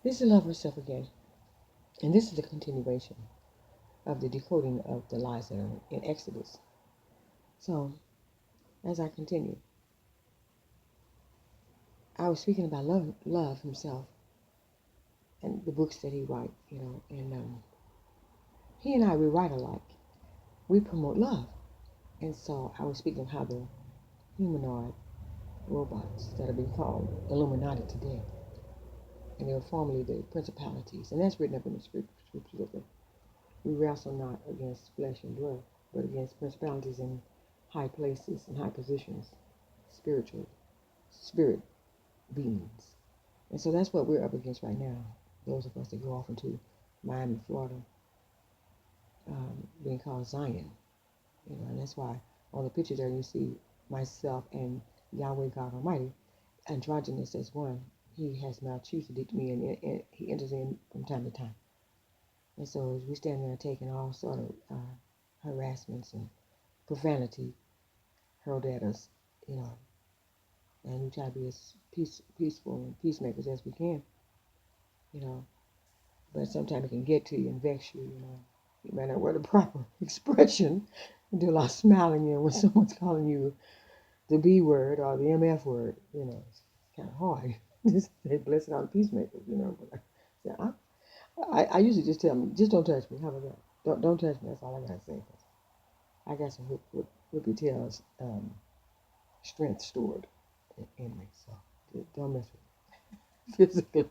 This is love herself again. And this is the continuation of the decoding of the lies that are in Exodus. So, as I continue, I was speaking about love himself and the books that he write, and he and I, we write alike. We promote love. And so I was speaking of how the humanoid robots that have been called Illuminati today, and they were formerly the Principalities, and that's written up in the scripture. We wrestle not against flesh and blood, but against principalities in high places and high positions, spiritual, spirit beings. And so that's what we're up against right now. Those of us that go off into Miami, Florida, being called Zion. And that's why on the picture there you see myself and Yahweh God Almighty, androgynous as one. He has maltreated me, and he enters in from time to time. And so we stand there taking all sort of harassments and profanity hurled at us, and we try to be as peaceful and peacemakers as we can, you know. But sometimes it can get to you and vex you, You might not wear the proper expression and do a lot of smiling, when someone's calling you the B word or the MF word, It's kind of hard. Just say blessed are the peacemakers, But I usually just tell them, just don't touch me. How about that? Don't touch me. That's all I gotta say. I got some whippy tails strength stored in me, so don't mess with me physically.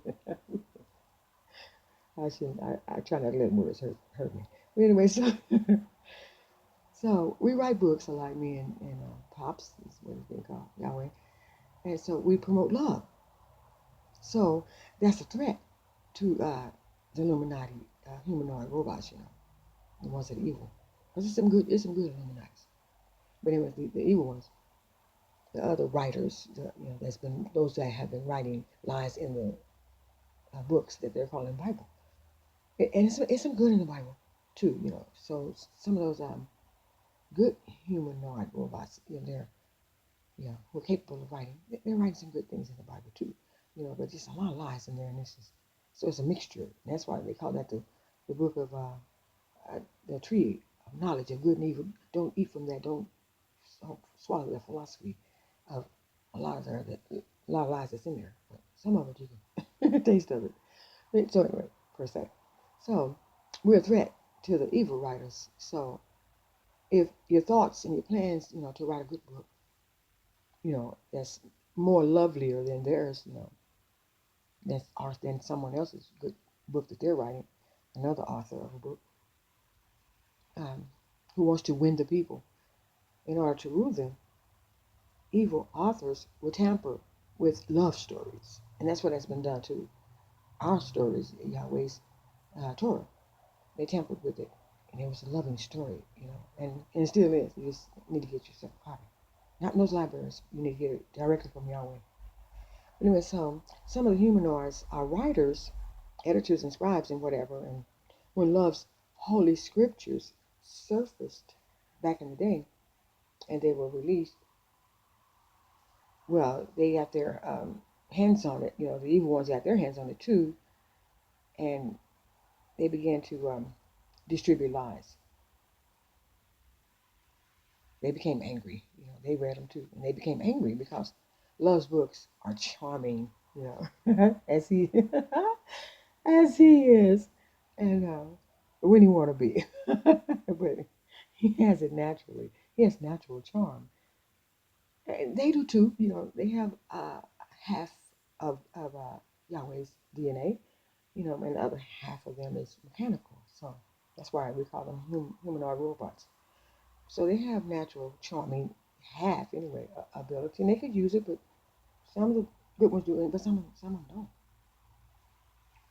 I shouldn't. I try not to let words hurt me. But anyway, so we write books like me and Pops is what it's been called, Yahweh, and so we promote love. So that's a threat to the Illuminati humanoid robots, the ones that are evil. Because there's some good Illuminati. But anyway, the evil ones, the other writers, that's been those that have been writing lies in the books that they're calling Bible, and it's some good in the Bible too, So some of those good humanoid robots, they're who are capable of writing, they're writing some good things in the Bible too, But there's a lot of lies in there, and so it's a mixture. And that's why they call that the book of the tree of knowledge of good and evil. Don't eat from that. Don't swallow that philosophy of a lot of lies that's in there. But some of it you can taste of it. So anyway, per se. So we're a threat to the evil writers. So if your thoughts and your plans, to write a good book, that's more lovelier than theirs, than someone else's good book that they're writing, another author of a book, who wants to win the people in order to rule them. Evil authors will tamper with love stories, and that's what has been done to our stories, Yahweh's Torah. They tampered with it, and it was a loving story, and it still is. You just need to get yourself a copy. Not in those libraries. You need to get it directly from Yahweh. Anyway, so some of the humanoids are writers, editors, and scribes, and whatever. And when love's holy scriptures surfaced back in the day, and they were released, well, they got their hands on it. The evil ones got their hands on it too, and they began to distribute lies. They became angry. They read them too, and they became angry because love's books are charming. As he as he is, and when he want to be, but he has it naturally. He has natural charm. And they do too. They have half of Yahweh's DNA, and the other half of them is mechanical. So that's why we call them humanoid robots. So they have natural charming half anyway ability, and they could use it, but some of the good ones do it, but some of them don't.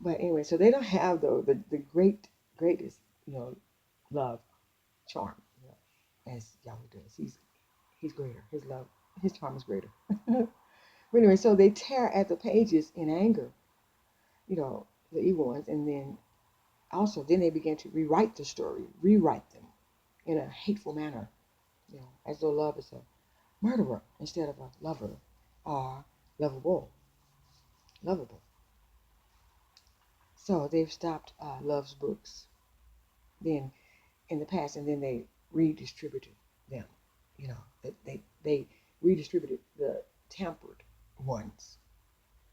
But anyway, so they don't have the greatest love charm as Yahweh does. He's greater. His charm is greater. But anyway, so they tear at the pages in anger, the evil ones, and then they begin to rewrite the story, rewrite them in a hateful manner, as though love is a murderer instead of a lover or lovable. So they've stopped Love's books then in the past, and then they redistributed them. You know, they redistributed the tampered ones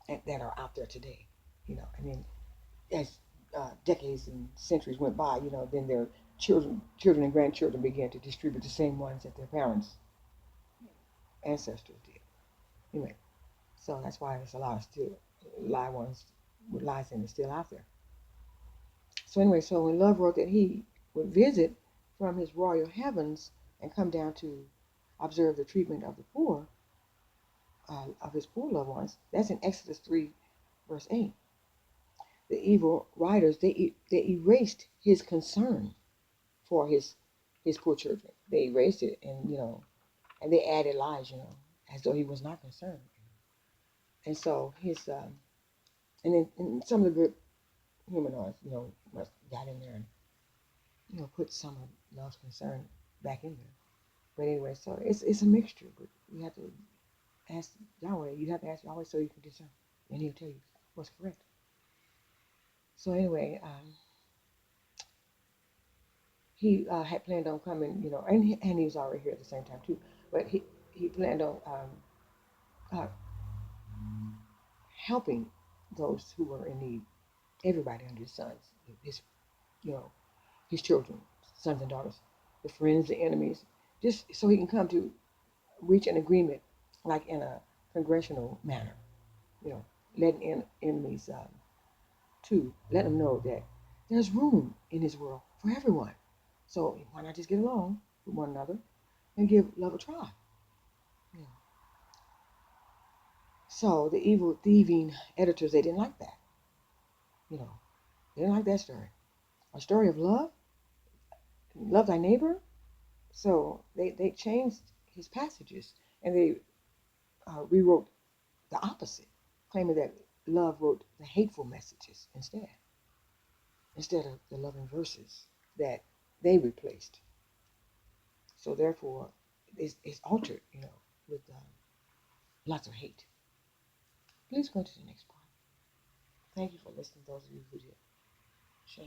that are out there today. You know, and then as decades and centuries went by, you know, then their children and grandchildren began to distribute the same ones that their parents, ancestors did. Anyway, so that's why there's a lot of still lie ones with lies in it still out there. So anyway, so when Love wrote that he would visit from his royal heavens and come down to observe the treatment of the poor, of his poor loved ones, that's in Exodus 3, verse 8. The evil writers, they erased his concern for his poor children. They erased it, and you know, and they added lies, you know, as though he was not concerned. And so his and some of the good humanoids, you know, must got in there and you know put some of Love's concern back in there. But anyway, so it's a mixture. But you have to ask Yahweh. You have to ask Yahweh so you can discern, and He'll tell you what's correct. So anyway, he had planned on coming, you know, and he was already here at the same time too. But he planned on uh, helping those who were in need. Everybody under his sons, his you know his children, sons and daughters, the friends, the enemies, just so he can come to reach an agreement, like in a congressional manner. You know, letting enemies to let them know that there's room in his world for everyone. So why not just get along with one another and give love a try? You know. So the evil thieving editors, they didn't like that. You know, they didn't like that story. A story of love, love thy neighbor. So they changed his passages and they rewrote the opposite, claiming that love wrote the hateful messages instead of the loving verses that they replaced. So therefore, it's altered, you know, with lots of hate. Please go to the next part. Thank you for listening, those of you who did. Share.